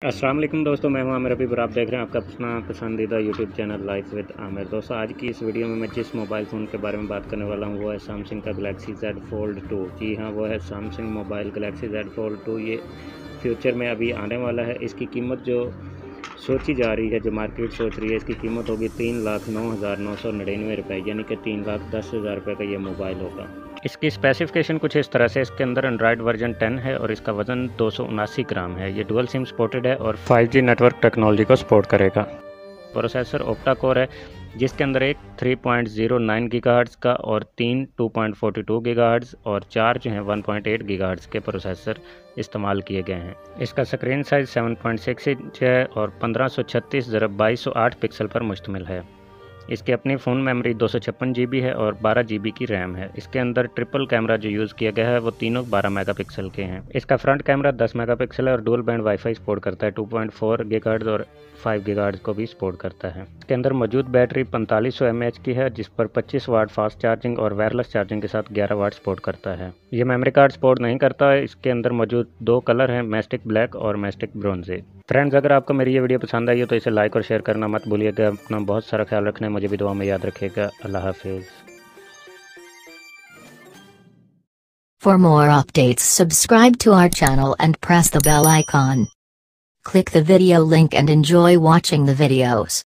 अस्सलाम वालेकुम दोस्तों, मैं हूं आमिर अभी और आप देख रहे हैं आपका अपना पसंदीदा YouTube channel life with Aamir. दोस्तों, आज की इस वीडियो में मैं जिस मोबाइल फ़ोन के बारे में बात करने वाला हूं वो है सैमसंग का गैलेक्सी Z Fold 2। जी हां, वो है Samsung mobile Galaxy Z Fold 2। ये फ्यूचर में अभी आने वाला है। इसकी कीमत जो सोची जा रही है, जो मार्केट सोच रही है, इसकी कीमत होगी 3,09,999 रुपये, यानी कि 3,10,000 रुपये का ये मोबाइल होगा। इसकी स्पेसिफिकेशन कुछ इस तरह से, इसके अंदर एंड्रॉयड वर्जन 10 है और इसका वज़न 279 ग्राम है। ये डुअल सिम सपोर्टेड है और 5G नेटवर्क टेक्नोलॉजी को सपोर्ट करेगा। प्रोसेसर ओक्टा कोर है, जिसके अंदर एक 3.09 गीगाहर्ट्ज़ का और 2.42 गीगाहर्ट्ज़ और 4 जो हैं 1.8 गीगाहर्ट्ज़ के प्रोसेसर इस्तेमाल किए गए हैं। इसका स्क्रीन साइज़ 7.6 इंच है और 1536x2208 पिक्सल पर मुश्तमिल है। इसकी अपनी फ़ोन मेमोरी 256 GB है और 12 GB की रैम है। इसके अंदर ट्रिपल कैमरा जो यूज़ किया गया है वो तीनों 12 मेगापिक्सल के हैं। इसका फ्रंट कैमरा 10 मेगापिक्सल है और डुअल बैंड वाईफाई सपोर्ट करता है। 2.4 गीगाहर्ट्ज़ और 5 गीगाहर्ट्ज़ को भी सपोर्ट करता है। इसके अंदर मौजूद बैटरी 4500 mAh की है, जिस पर 25 वाट फास्ट चार्जिंग और वायरलेस चार्जिंग के साथ 11 वाट सपोर्ट करता है। ये मेमोरी कार्ड सपोर्ट नहीं करता है। इसके अंदर मौजूद दो कलर हैं, मैस्टिक ब्लैक और मैस्टिक ब्रोंजे। फ्रेंड्स, अगर आपको मेरी ये वीडियो पसंद आई हो तो इसे लाइक और शेयर करना मत भूलिएगा। अपना बहुत सारा ख्याल रखना है, मुझे भी दुआ में याद रखिएगा। अल्लाह हाफिज़। For more updates, subscribe to our channel and press the bell icon. Click the video link and enjoy watching the videos.